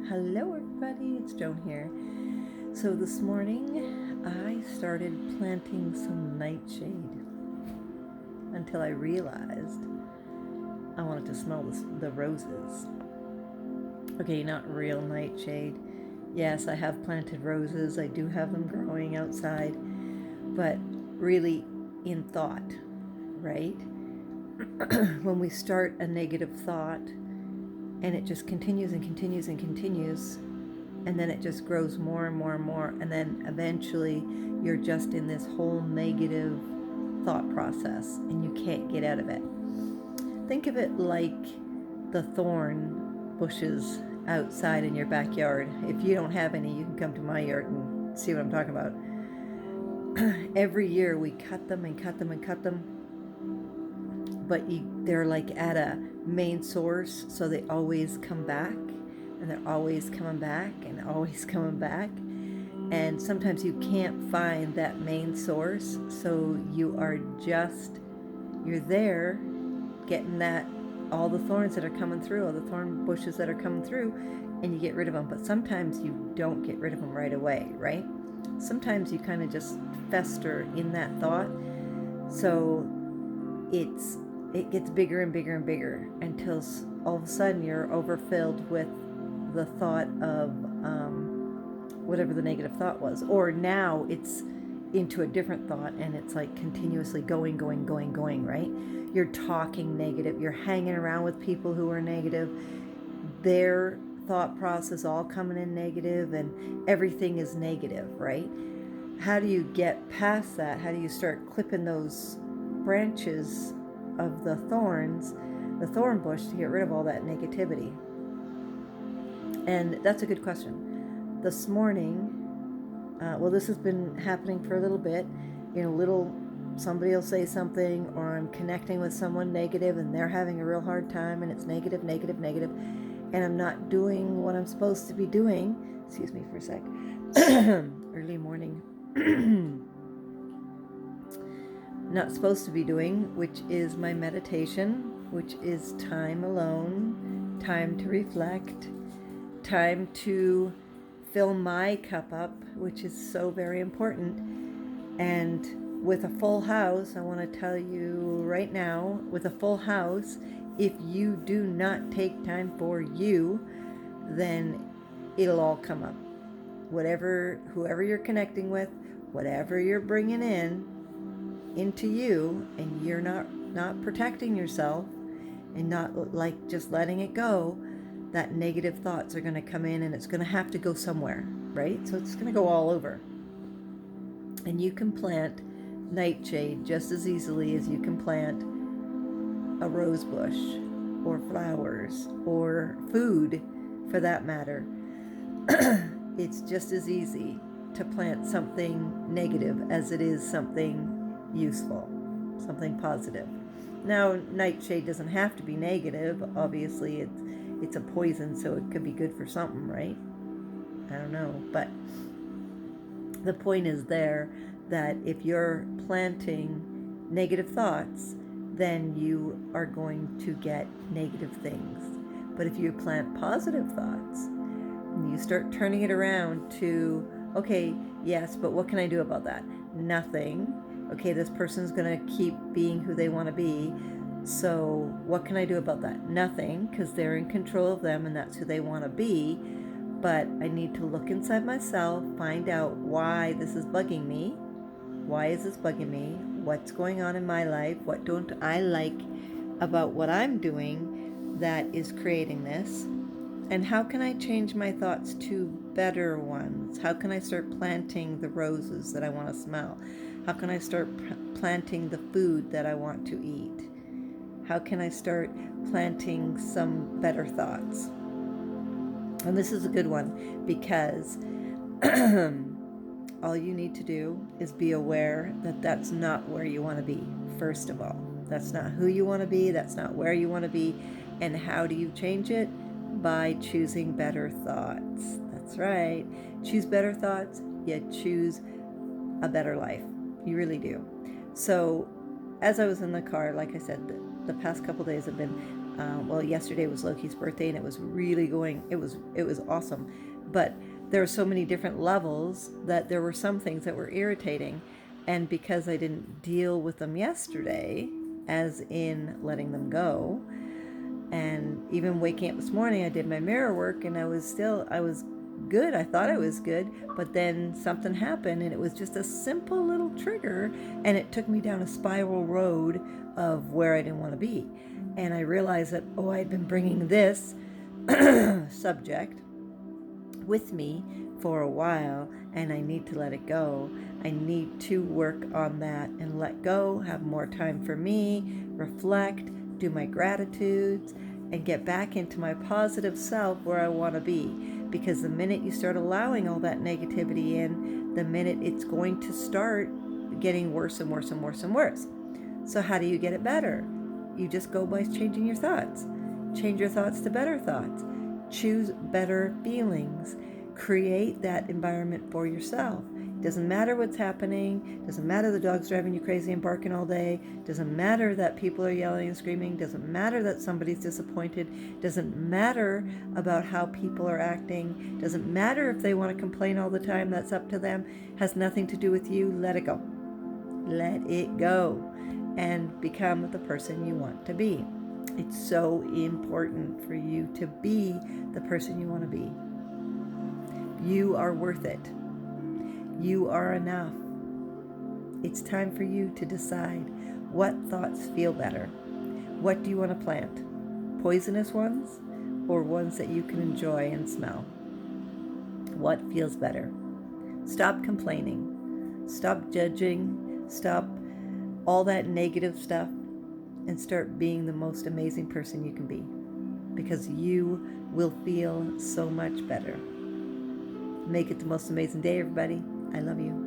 Hello everybody, it's Joan here. So this morning I started planting some nightshade until I realized I wanted to smell the roses. Okay, not real nightshade. Yes, I have planted roses. I do have them growing outside, but really in thought, right? When we start a negative thought and it just continues and continues and continues, and then it just grows more and more and more, and then eventually you're just in this whole negative thought process and you can't get out of it. Think of it like the thorn bushes outside in your backyard. If you don't have any, you can come to my yard and see what I'm talking about. Every year we cut them and cut them and cut them, but they're like at a main source, so they always come back, and they're always coming back and always coming back. And sometimes you can't find that main source, so you're there getting all the thorns that are coming through, all the thorn bushes that are coming through, and you get rid of them. But sometimes you don't get rid of them right away, right? Sometimes you kind of just fester in that thought, so it gets bigger and bigger and bigger until all of a sudden you're overfilled with the thought of whatever the negative thought was. Or now it's into a different thought and it's like continuously going, right? You're talking negative. You're hanging around with people who are negative. Their thought process all coming in negative, and everything is negative, right? How do you get past that? How do you start clipping those branches of the thorn bush, to get rid of all that negativity? And that's a good question. This morning, this has been happening for a little bit. Somebody will say something, or I'm connecting with someone negative and they're having a real hard time, and it's negative, and I'm not doing what I'm supposed to be doing. Excuse me for a sec. Early morning. Not supposed to be doing, which is my meditation, which is time alone, time to reflect, time to fill my cup up, which is so very important. And with a full house, I want to tell you right now, with a full house, if you do not take time for you, then it'll all come up. Whoever you're connecting with, whatever you're bringing into you, and you're not protecting yourself and not like just letting it go, that negative thoughts are going to come in, and it's going to have to go somewhere, right? So it's going to go all over. And you can plant nightshade just as easily as you can plant a rose bush or flowers or food, for that matter. It's just as easy to plant something negative as it is something useful, something positive. Now, nightshade doesn't have to be negative. Obviously, it's a poison, so it could be good for something, right? I don't know. But the point is there that if you're planting negative thoughts, then you are going to get negative things. But if you plant positive thoughts, and you start turning it around to, okay, yes, but what can I do about that? Nothing. Okay, this person's going to keep being who they want to be. So what can I do about that? Nothing, because they're in control of them and that's who they want to be. But I need to look inside myself, find out why this is bugging me. Why is this bugging me? What's going on in my life? What don't I like about what I'm doing that is creating this? And how can I change my thoughts to better ones? How can I start planting the roses that I want to smell? How can I start planting the food that I want to eat? How can I start planting some better thoughts? And this is a good one, because all you need to do is be aware that that's not where you want to be, first of all. That's not who you want to be. That's not where you want to be. And how do you change it? By choosing better thoughts. That's right. Choose better thoughts, you choose a better life. You really do. So as I was in the car, like I said, the past couple days have been Well, yesterday was Loki's birthday, and it was really going. It was awesome, but there were so many different levels that there were some things that were irritating, and because I didn't deal with them yesterday, as in letting them go, and even waking up this morning, I did my mirror work, and I was good. I thought I was good, but then something happened, and it was just a simple little trigger, and it took me down a spiral road of where I didn't want to be. And I realized that, I'd been bringing this subject with me for a while, and I need to let it go. I need to work on that and let go, have more time for me, reflect, do my gratitudes, and get back into my positive self where I want to be. Because the minute you start allowing all that negativity in, the minute it's going to start getting worse and worse and worse and worse. So how do you get it better? You just go by changing your thoughts. Change your thoughts to better thoughts. Choose better feelings. Create that environment for yourself. Doesn't matter what's happening. Doesn't matter the dog's driving you crazy and barking all day. Doesn't matter that people are yelling and screaming. Doesn't matter that somebody's disappointed. Doesn't matter about how people are acting. Doesn't matter if they want to complain all the time. That's up to them. Has nothing to do with you. Let it go. Let it go. And become the person you want to be. It's so important for you to be the person you want to be. You are worth it. You are enough. It's time for you to decide what thoughts feel better. What do you want to plant? Poisonous ones or ones that you can enjoy and smell? What feels better? Stop complaining. Stop judging. Stop all that negative stuff and start being the most amazing person you can be, because you will feel so much better. Make it the most amazing day, everybody. I love you.